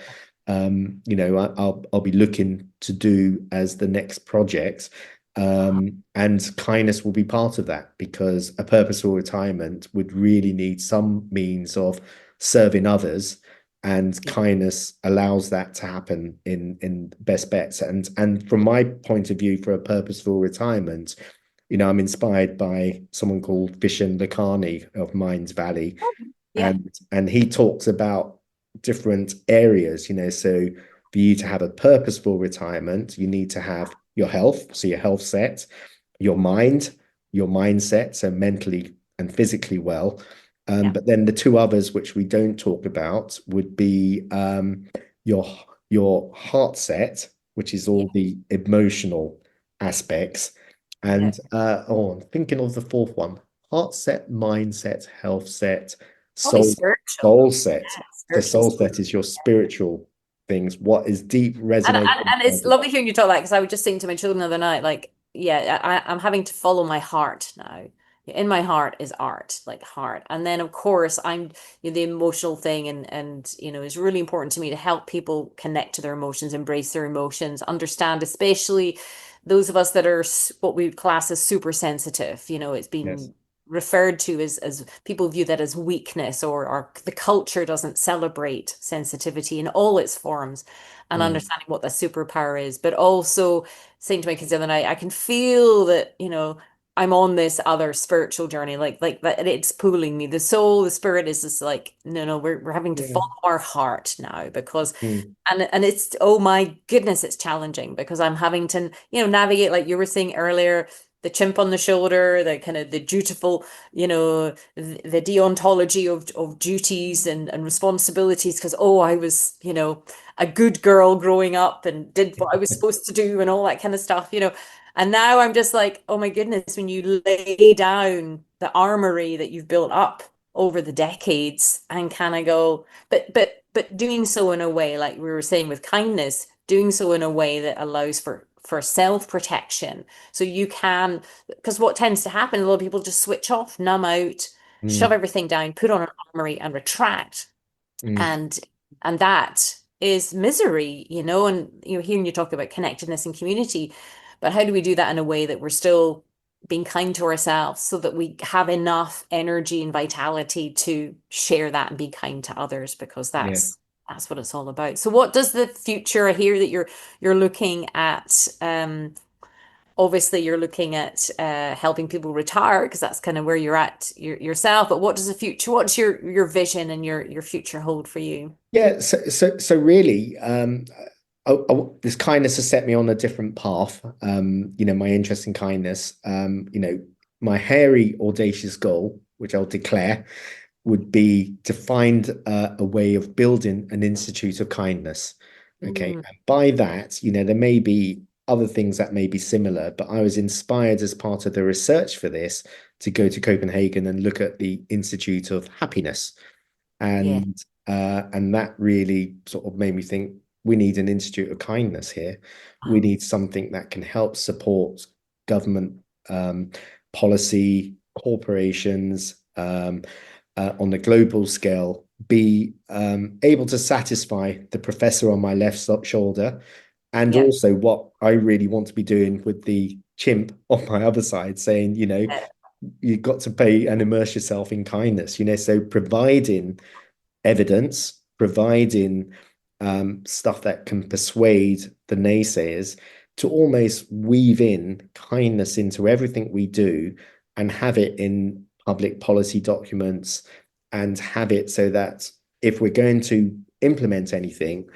be looking to do as the next project. And kindness will be part of that because a purposeful retirement would really need some means of serving others, and Yeah. kindness allows that to happen in best bets. And from my point of view, for a purposeful retirement, I'm inspired by someone called Vishen Lakhani of Minds Valley, Yeah. and he talks about different areas. So for you to have a purposeful retirement, you need to have your health, so your health set, your mind, your mindset, so mentally and physically well. Yeah. But then the two others which we don't talk about would be your heart set, which is Yeah. all the emotional aspects, Yeah. and I'm thinking of the fourth one: heart set, mindset, health set, Probably soul spiritual. soul set. Yeah, The spiritual. soul set is your spiritual things. What is deep And, resonating and and inside it's you. lovely hearing you talk about because I was just saying to my children the other night, like, yeah, I'm having to follow my heart now. in my heart is art, like heart. And then of course the emotional thing, and it's really important to me to help people connect to their emotions, embrace their emotions, understand, especially those of us that are what we would class as super sensitive. It's Yes. been referred to as people view that as weakness, or the culture doesn't celebrate sensitivity in all its forms, and Mm. understanding what the superpower is, but also saying to my kids the other night, I can feel that, I'm on this other spiritual journey, like that it's pulling me. The soul, the spirit is just like, no, no, we're having to Yeah. follow our heart now, because Mm. and it's, oh my goodness, it's challenging because I'm having to, navigate, like you were saying earlier, the chimp on the shoulder, the kind of the dutiful, the deontology of duties and responsibilities, because I was, a good girl growing up and did what I was supposed to do and all that kind of stuff. And now I'm just like, oh my goodness, when you lay down the armory that you've built up over the decades and kind of go, but doing so in a way, like we were saying with kindness, doing so in a way that allows for self-protection. So you can, because what tends to happen, a lot of people just switch off, numb out, shove Mm. everything down, put on an armory and retract. Mm. And that is misery, and hearing you talk about connectedness and community, but how do we do that in a way that we're still being kind to ourselves so that we have enough energy and vitality to share that and be kind to others, because Yes. that's what it's all about. So what does the future, I hear that you're looking at, obviously you're looking at helping people retire, because that's kind of where you're at yourself, but what does the future, what's your vision and your future hold for you? Yeah, so really, this kindness has set me on a different path. My interest in kindness. My hairy, audacious goal, which I'll declare, would be to find a way of building an institute of kindness. Okay, Mm, and by that, there may be other things that may be similar, but I was inspired as part of the research for this to go to Copenhagen and look at the Institute of Happiness. yeah. And that really sort of made me think we need an institute of kindness here. We need something that can help support government policy, corporations on a global scale, be able to satisfy the professor on my left shoulder, and Yeah. also what I really want to be doing with the chimp on my other side, saying, you've got to pay and immerse yourself in kindness, so providing evidence, providing stuff that can persuade the naysayers to almost weave in kindness into everything we do and have it in public policy documents and have it so that if we're going to implement anything,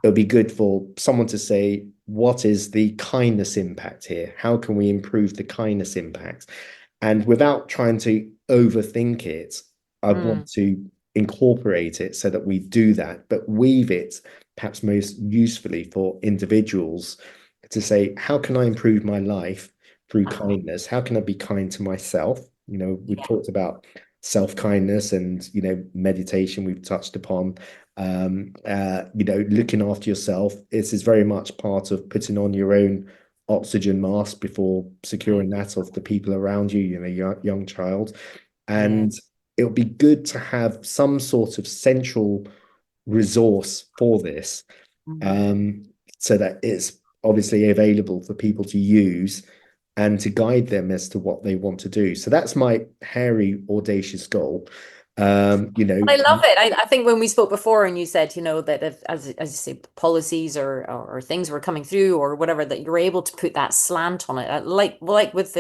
it'll be good for someone to say, what is the kindness impact here? How can we improve the kindness impact? And without trying to overthink it, I Mm, want to incorporate it so that we do that, but weave it perhaps most usefully for individuals to say, how can I improve my life through uh-huh. kindness? How can I be kind to myself? We've Yeah. talked about self-kindness and, meditation we've touched upon. Looking after yourself. This is very much part of putting on your own oxygen mask before Right. securing that of the people around you, young child. Yeah. And it would be good to have some sort of central resource for this, Mhm. um, so that it's obviously available for people to use and to guide them as to what they want to do. So that's my hairy, audacious goal. I love it. I think when we spoke before and you said, that if, as you say, policies or things were coming through or whatever, that you're able to put that slant on it. Like with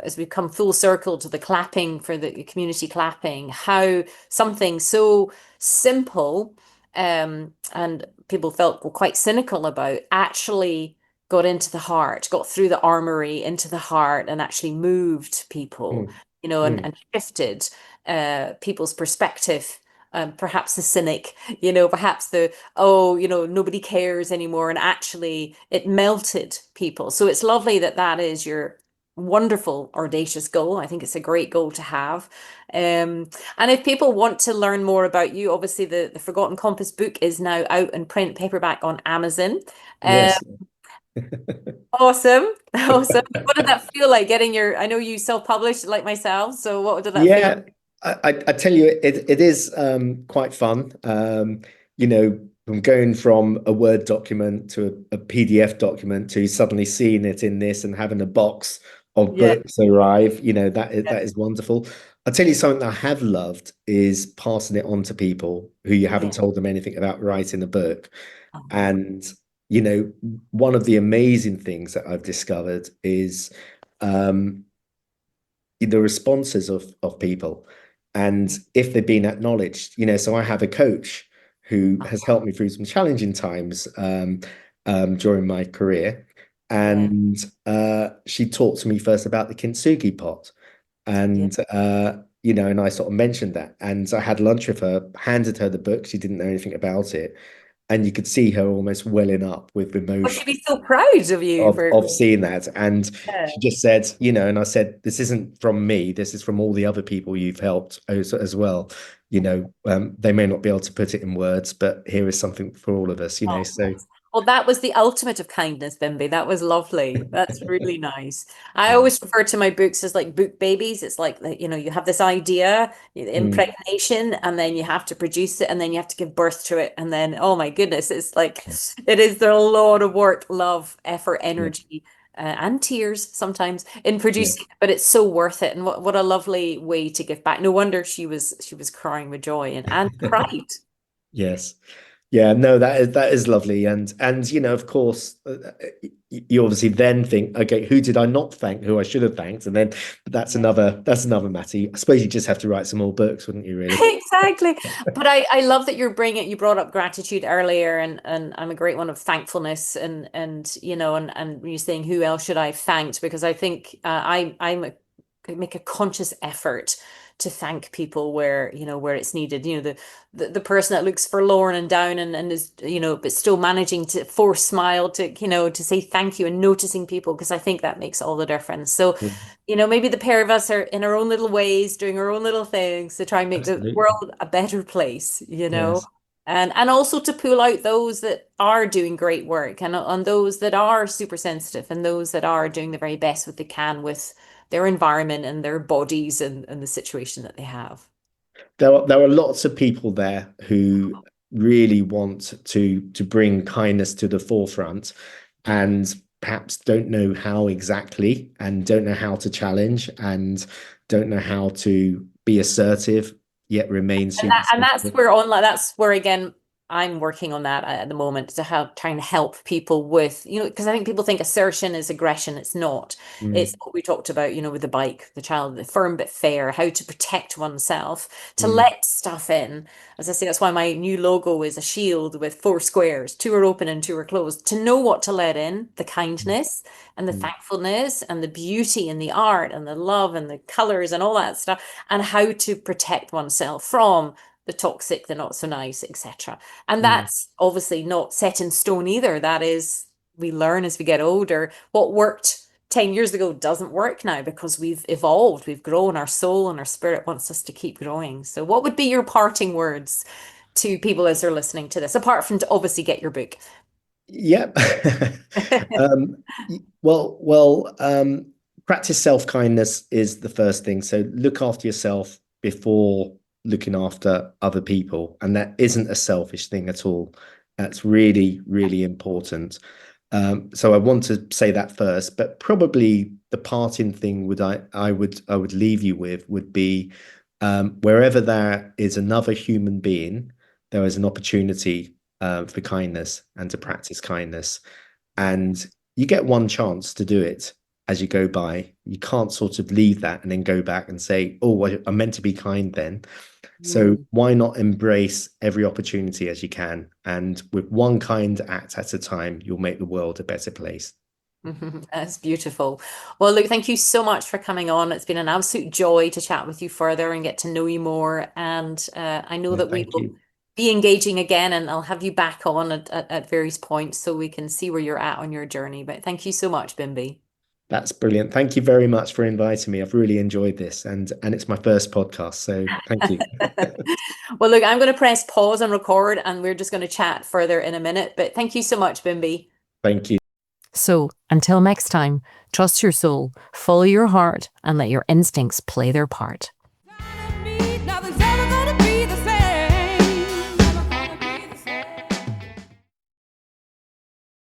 as we come full circle to the clapping for the community clapping, how something so simple, and people felt were quite cynical about, actually got into the heart, got through the armory into the heart and actually moved people, Mm, and mm, shifted people's perspective. Perhaps the cynic, perhaps nobody cares anymore, and actually it melted people. So it's lovely that that is your wonderful, audacious goal. I think it's a great goal to have. And if people want to learn more about you, obviously the Forgotten Compass book is now out in print paperback on Amazon. Um, yes. Awesome. Awesome. What did that feel like getting your, I know you self-published like myself, so what did that feel? Yeah, I tell you, it is quite fun. From going from a Word document to a PDF document to suddenly seeing it in this and having a box of Yeah. books arrive, that is wonderful. I'll tell you something that I have loved is passing it on to people who you haven't Yeah. told them anything about writing a book. Oh, And, you know, one of the amazing things that I've discovered is um, the responses of people and if they've been acknowledged. So I have a coach who has helped me through some challenging times during my career, yeah. and she talked to me first about the kintsugi pot, Yeah. and and I sort of mentioned that, and I had lunch with her, handed her the book. She didn't know anything about it, and you could see her almost welling up with Oh, emotion she'd be so proud of you for, of seeing that. And yeah. she just said, and I said, this isn't from me, this is from all the other people you've helped as well. They may not be able to put it in words, but here is something for all of us. Oh, So well, that was the ultimate of kindness, Bimbi. That was lovely. That's really nice. I yeah. always refer to my books as like book babies. It's like, you have this idea, Mm, impregnation, and then you have to produce it, and then you have to give birth to it. And then, oh my goodness, it's like, it is a lot of work, love, effort, yeah, energy, and tears sometimes in yeah, producing it, but it's so worth it. And what a lovely way to give back. No wonder she was crying with joy and cried. yes. Yeah, no, that is lovely, and of course, you obviously then think, okay, who did I not thank? Who I should have thanked, and then that's another matter. I suppose you just have to write some more books, wouldn't you? Really? Exactly. But I love that you brought up gratitude earlier and I'm a great one of thankfulness and when you're saying who else should I have thanked because I think I make a conscious effort to thank people where it's needed. The person that looks forlorn and down and is, but still managing to force smile to say thank you and noticing people because I think that makes all the difference. So Yeah, maybe the pair of us are in our own little ways, doing our own little things to try and make the absolutely. world a better place. Yes. And also to pull out those that are doing great work and on those that are super sensitive and those that are doing the very best what they can with their environment and their bodies and the situation that they have. There are lots of people there who really want to bring kindness to the forefront, and perhaps don't know how exactly, and don't know how to challenge, and don't know how to be assertive, yet remain And super sensitive. that's where again I'm working on that at the moment to help trying to help people with, because I think people think assertion is aggression. It's not. It's Mm, what we talked about, with the bike, the child, the firm but fair, how to protect oneself, to mm, let stuff in. As I say, that's why my new logo is a shield with four squares. Two are open and two are closed. To know what to let in, the mm, kindness and the mm, thankfulness and the beauty and the art and the love and the colors and all that stuff, and how to protect oneself from the toxic, the not so nice, etc. And mm. that's obviously not set in stone either. That is, we learn as we get older. What worked 10 years ago doesn't work now because we've evolved, we've grown, our soul and our spirit wants us to keep growing. So, what would be your parting words to people as they're listening to this, apart from to obviously get your book? Yep. Um, practice self-kindness is the first thing. So look after yourself before looking after other people. And that isn't a selfish thing at all. That's really, really important. So I want to say that first, but probably the parting thing I would leave you with would be wherever there is another human being, there is an opportunity for kindness and to practice kindness. And you get one chance to do it as you go by. You can't sort of leave that and then go back and say, oh, I meant to be kind then. So Mm. why not embrace every opportunity as you can? And with one kind act at a time, you'll make the world a better place. That's beautiful. Well, look, thank you so much for coming on. It's been an absolute joy to chat with you further and get to know you more. And I know Yeah, that we thank will you. be engaging again, and I'll have you back on at various points so we can see where you're at on your journey. But thank you so much, Bimbi. That's brilliant. Thank you very much for inviting me. I've really enjoyed this, and it's my first podcast, so thank you. Well, look, I'm going to press pause and record, and we're just going to chat further in a minute. But thank you so much, Bimbi. Thank you. So, until next time, trust your soul, follow your heart, and let your instincts play their part.